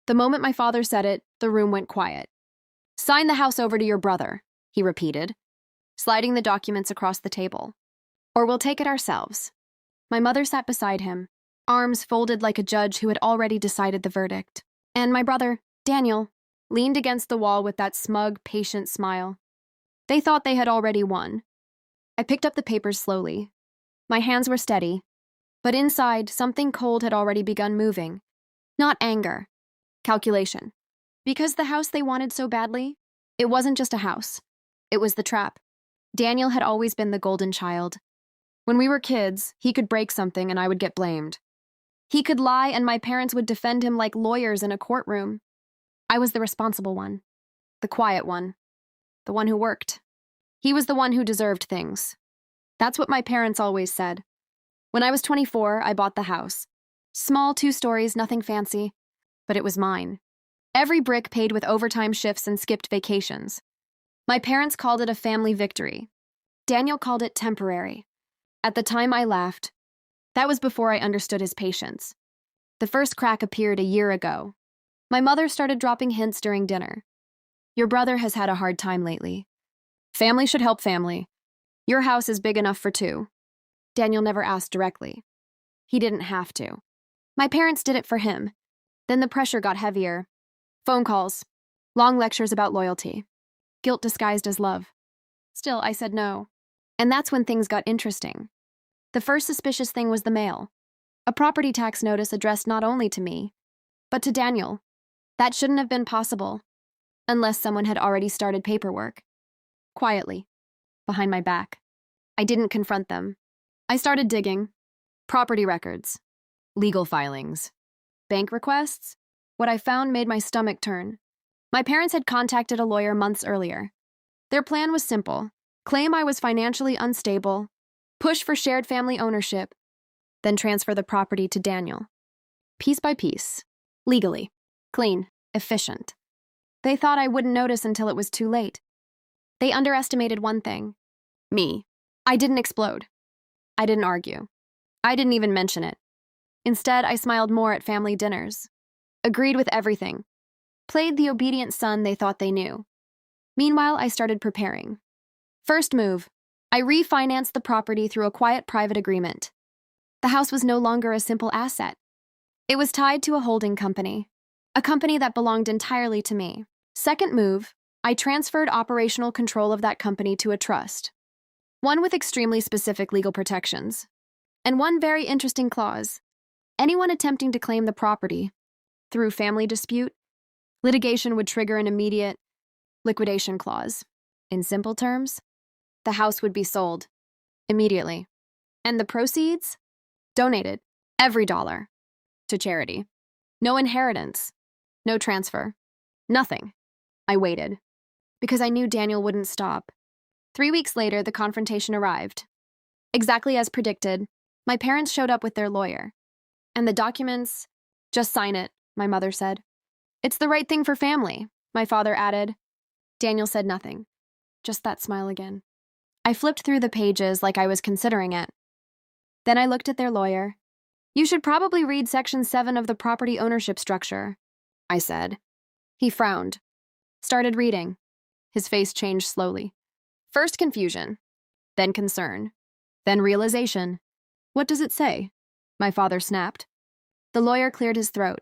The moment my father said it, the room went quiet. "Sign the house over to your brother," he repeated, sliding the documents across the table. "Or we'll take it ourselves." My mother sat beside him, arms folded like a judge who had already decided the verdict. And my brother, Daniel, leaned against the wall with that smug, patient smile. They thought they had already won. I picked up the papers slowly. My hands were steady, but inside, something cold had already begun moving. Not anger. Calculation. Because the house they wanted so badly, it wasn't just a house. It was the trap. Daniel had always been the golden child. When we were kids, he could break something and I would get blamed. He could lie and my parents would defend him like lawyers in a courtroom. I was the responsible one. The quiet one. The one who worked. He was the one who deserved things. That's what my parents always said. When I was 24, I bought the house. Small 2 stories, nothing fancy. But it was mine. Every brick paid with overtime shifts and skipped vacations. My parents called it a family victory. Daniel called it temporary. At the time, I laughed. That was before I understood his patience. The first crack appeared a year ago. My mother started dropping hints during dinner. "Your brother has had a hard time lately. Family should help family. Your house is big enough for 2. Daniel never asked directly. He didn't have to. My parents did it for him. Then the pressure got heavier. Phone calls. Long lectures about loyalty. Guilt disguised as love. Still, I said no. And that's when things got interesting. The first suspicious thing was the mail. A property tax notice addressed not only to me, but to Daniel. That shouldn't have been possible, unless someone had already started paperwork. Quietly, behind my back. I didn't confront them. I started digging. Property records. Legal filings. Bank requests. What I found made my stomach turn. My parents had contacted a lawyer months earlier. Their plan was simple. Claim I was financially unstable, push for shared family ownership, then transfer the property to Daniel. Piece by piece. Legally. Clean. Efficient. They thought I wouldn't notice until it was too late. They underestimated one thing. Me. I didn't explode. I didn't argue. I didn't even mention it. Instead, I smiled more at family dinners. Agreed with everything. Played the obedient son they thought they knew. Meanwhile, I started preparing. First move. I refinanced the property through a quiet private agreement. The house was no longer a simple asset. It was tied to a holding company, a company that belonged entirely to me. Second move, I transferred operational control of that company to a trust. One with extremely specific legal protections. And one very interesting clause. Anyone attempting to claim the property through family dispute, litigation would trigger an immediate liquidation clause. In simple terms, the house would be sold immediately. And the proceeds? Donated. Every dollar. To charity. No inheritance. No transfer. Nothing. I waited. Because I knew Daniel wouldn't stop. 3 weeks later, the confrontation arrived. Exactly as predicted, my parents showed up with their lawyer. And the documents, just sign it, my mother said. It's the right thing for family, my father added. Daniel said nothing. Just that smile again. I flipped through the pages like I was considering it. Then I looked at their lawyer. You should probably read Section 7 of the property ownership structure, I said. He frowned. Started reading. His face changed slowly. First confusion, then concern, then realization. What does it say? My father snapped. The lawyer cleared his throat.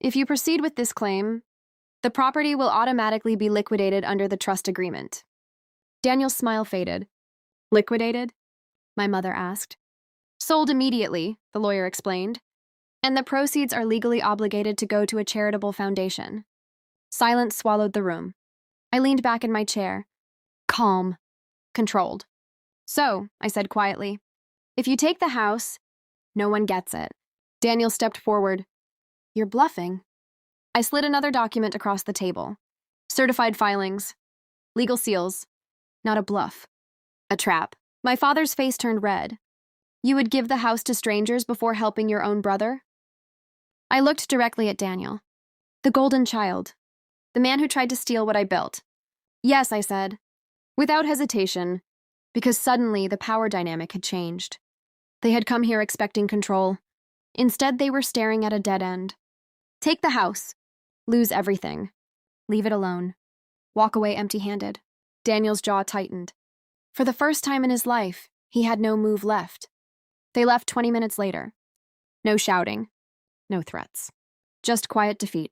If you proceed with this claim, the property will automatically be liquidated under the trust agreement. Daniel's smile faded. Liquidated? My mother asked. Sold immediately, the lawyer explained, and the proceeds are legally obligated to go to a charitable foundation. Silence swallowed the room. I leaned back in my chair. Calm. Controlled. So, I said quietly, if you take the house, no one gets it. Daniel stepped forward. You're bluffing. I slid another document across the table. Certified filings. Legal seals. Not a bluff. A trap. My father's face turned red. You would give the house to strangers before helping your own brother? I looked directly at Daniel. The golden child. The man who tried to steal what I built. Yes, I said. Without hesitation, because suddenly the power dynamic had changed. They had come here expecting control. Instead, they were staring at a dead end. Take the house. Lose everything. Leave it alone. Walk away empty-handed. Daniel's jaw tightened. For the first time in his life, he had no move left. They left 20 minutes later. No shouting. No threats. Just quiet defeat.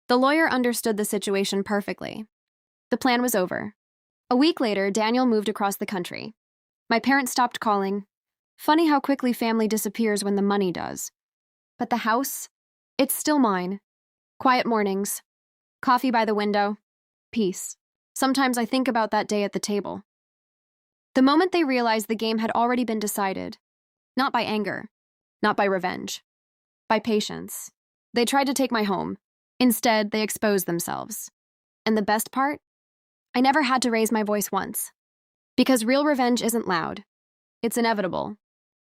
The lawyer understood the situation perfectly. The plan was over. A week later, Daniel moved across the country. My parents stopped calling. Funny how quickly family disappears when the money does. But the house? It's still mine. Quiet mornings. Coffee by the window. Peace. Sometimes I think about that day at the table. The moment they realized the game had already been decided, not by anger, not by revenge, by patience. They tried to take my home. Instead, they exposed themselves. And the best part? I never had to raise my voice once. Because real revenge isn't loud. It's inevitable.